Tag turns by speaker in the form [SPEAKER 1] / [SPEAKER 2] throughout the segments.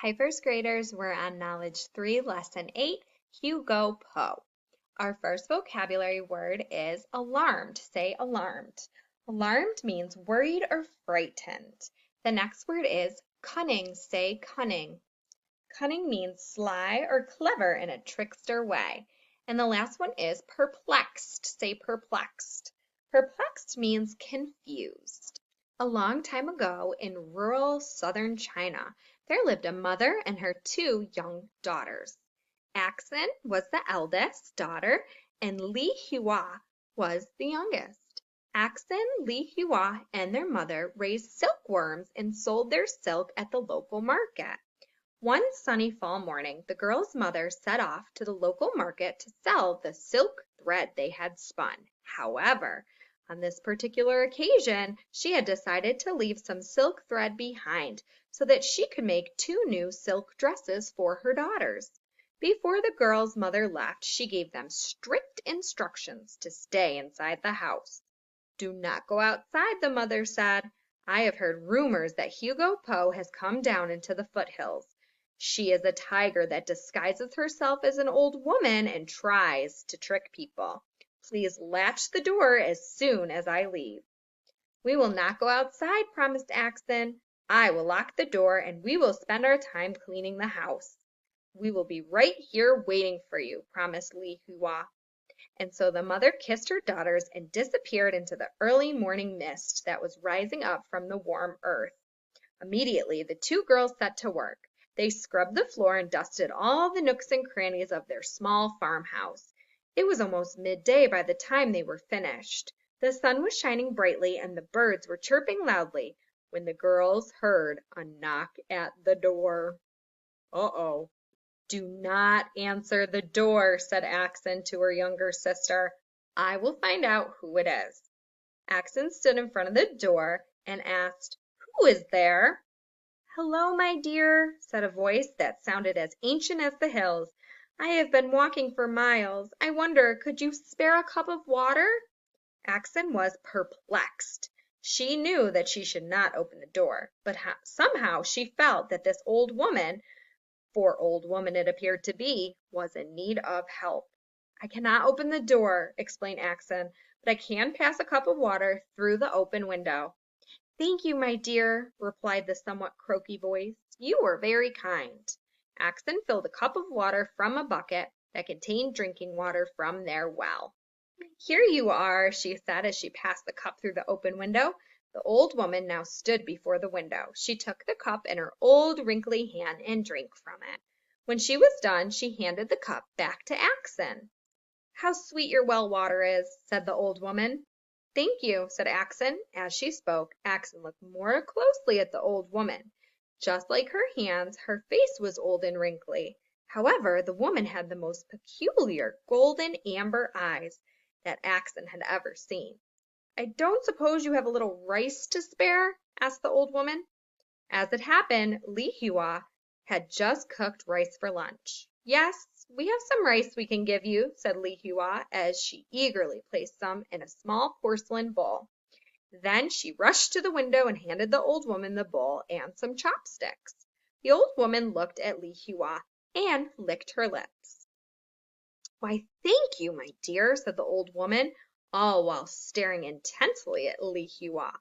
[SPEAKER 1] Hi, first graders. We're on Knowledge 3, Lesson 8, Hugo Poe. Our first vocabulary word is alarmed. Say alarmed. Alarmed means worried or frightened. The next word is cunning. Say cunning. Cunning means sly or clever in a trickster way. And the last one is perplexed. Say perplexed. Perplexed means confused. A long time ago in rural southern China, there lived a mother and her two young daughters. Axen was the eldest daughter, and Li Hua was the youngest. Axen, Li Hua, and their mother raised silkworms and sold their silk at the local market. One sunny fall morning, the girl's mother set off to the local market to sell the silk thread they had spun. However, on this particular occasion, she had decided to leave some silk thread behind so that she could make two new silk dresses for her daughters. Before the girl's mother left, she gave them strict instructions to stay inside the house. "Do not go outside," the mother said. "I have heard rumors that Hugo Poe has come down into the foothills. She is a tiger that disguises herself as an old woman and tries to trick people. Please latch the door as soon as I leave." "We will not go outside," promised Axon. "I will lock the door and we will spend our time cleaning the house." "We will be right here waiting for you," promised Li Hua. And so the mother kissed her daughters and disappeared into the early morning mist that was rising up from the warm earth. Immediately the two girls set to work. They scrubbed the floor and dusted all the nooks and crannies of their small farmhouse. It was almost midday by the time they were finished. The sun was shining brightly and the birds were chirping loudly when the girls heard a knock at the door. "Uh-oh. "Do not answer the door," said Axon to her younger sister. "I will find out who it is." Axon stood in front of the door and asked, "Who is there?" "Hello, my dear," said a voice that sounded as ancient as the hills. "I have been walking for miles. I wonder, could you spare a cup of water?" Axon was perplexed. She knew that she should not open the door, but somehow she felt that this old woman, for old woman it appeared to be, was in need of help. "I cannot open the door," explained Axon, "but I can pass a cup of water through the open window." "Thank you, my dear," replied the somewhat croaky voice. "You are very kind." Axon filled a cup of water from a bucket that contained drinking water from their well. "Here you are," she said as she passed the cup through the open window. The old woman now stood before the window. She took the cup in her old wrinkly hand and drank from it. When she was done, she handed the cup back to Axon. "How sweet your well water is," said the old woman. "Thank you," said Axon. As she spoke, Axon looked more closely at the old woman. Just like her hands, her face was old and wrinkly. However, the woman had the most peculiar golden amber eyes that Axon had ever seen. "I don't suppose you have a little rice to spare?" asked the old woman. As it happened, Li Hua had just cooked rice for lunch. "Yes, we have some rice we can give you," said Li Hua as she eagerly placed some in a small porcelain bowl. Then she rushed to the window and handed the old woman the bowl and some chopsticks. The old woman looked at Li Hua and licked her lips. "Why, thank you, my dear," said the old woman, all while staring intensely at Li Hua.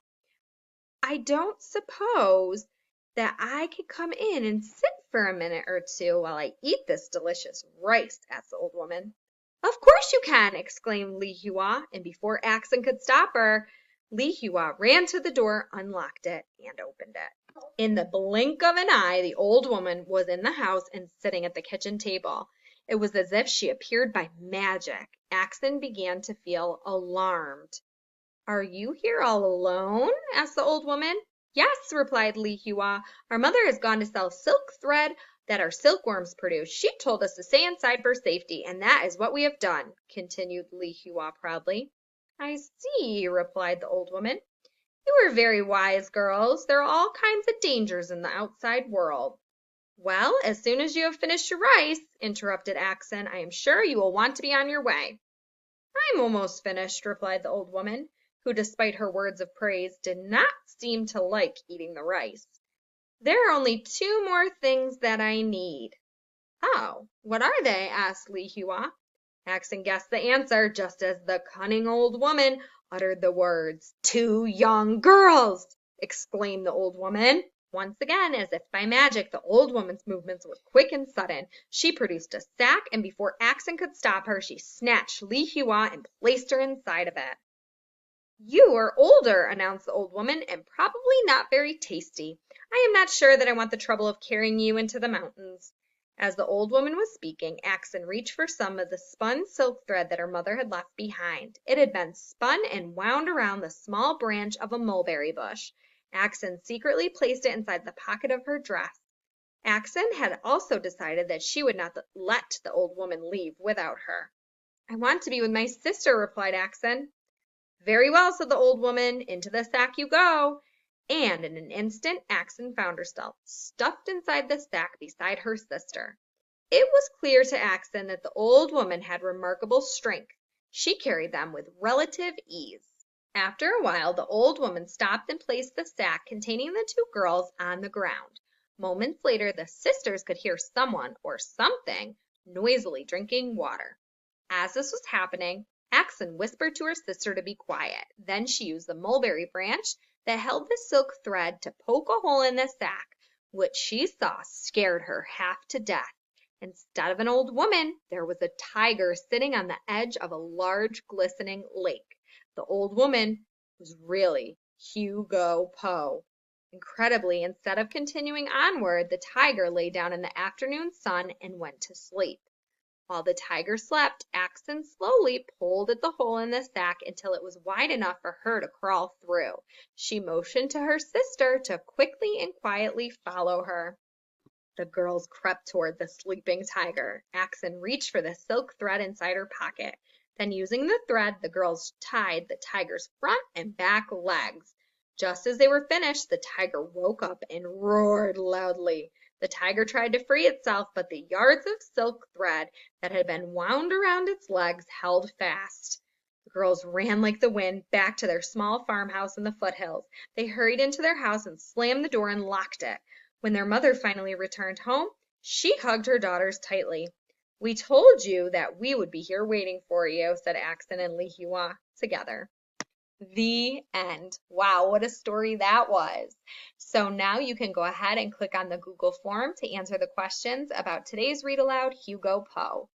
[SPEAKER 1] "I don't suppose that I could come in and sit for a minute or two while I eat this delicious rice?" asked the old woman. "Of course you can!" exclaimed Li Hua, and before Axon could stop her, Li Hua ran to the door, unlocked it, and opened it. In the blink of an eye, the old woman was in the house and sitting at the kitchen table. It was as if she appeared by magic. Axon began to feel alarmed. "Are you here all alone?" asked the old woman. "Yes," replied Li Hua. "Our mother has gone to sell silk thread that our silkworms produce. She told us to stay inside for safety, and that is what we have done," continued Li Hua proudly. "I see," replied the old woman. "You are very wise girls. There are all kinds of dangers in the outside world." "Well, as soon as you have finished your rice," interrupted Axon, "I am sure you will want to be on your way." "I'm almost finished," replied the old woman, who, despite her words of praise, did not seem to like eating the rice. There are only two more things that I need. Oh, what are they? Asked Li Hua. Axon guessed the answer just as the cunning old woman uttered the words, "Two young girls!" exclaimed the old woman. Once again, as if by magic, the old woman's movements were quick and sudden. She produced a sack, and before Axon could stop her, she snatched Li Hua and placed her inside of it. "You are older," announced the old woman, "and probably not very tasty. I am not sure that I want the trouble of carrying you into the mountains." As the old woman was speaking, Axon reached for some of the spun silk thread that her mother had left behind. It had been spun and wound around the small branch of a mulberry bush. Axon secretly placed it inside the pocket of her dress. Axon had also decided that she would not let the old woman leave without her. "I want to be with my sister," replied Axon. "Very well," said the old woman, "into the sack you go." And in an instant Axon found herself stuffed inside the sack beside her sister. It was clear to Axon that the old woman had remarkable strength. She carried them with relative ease. After a while the old woman stopped and placed the sack containing the two girls on the ground. Moments later the sisters could hear someone or something noisily drinking water. As this was happening, Axon whispered to her sister to be quiet. Then she used the mulberry branch that held the silk thread to poke a hole in the sack, which she saw scared her half to death. Instead of an old woman, there was a tiger sitting on the edge of a large glistening lake. The old woman was really Hugo Poe. Incredibly, instead of continuing onward, the tiger lay down in the afternoon sun and went to sleep. While the tiger slept, Axon slowly pulled at the hole in the sack until it was wide enough for her to crawl through. She motioned to her sister to quickly and quietly follow her. The girls crept toward the sleeping tiger. Axon reached for the silk thread inside her pocket. Then, using the thread, the girls tied the tiger's front and back legs. Just as they were finished, the tiger woke up and roared loudly. The tiger tried to free itself, but the yards of silk thread that had been wound around its legs held fast. The girls ran like the wind back to their small farmhouse in the foothills. They hurried into their house and slammed the door and locked it. When their mother finally returned home, she hugged her daughters tightly. "We told you that we would be here waiting for you," said Axon and Li Hua together. The end. Wow, what a story that was. So now you can go ahead and click on the Google form to answer the questions about today's read aloud, Hugo Poe.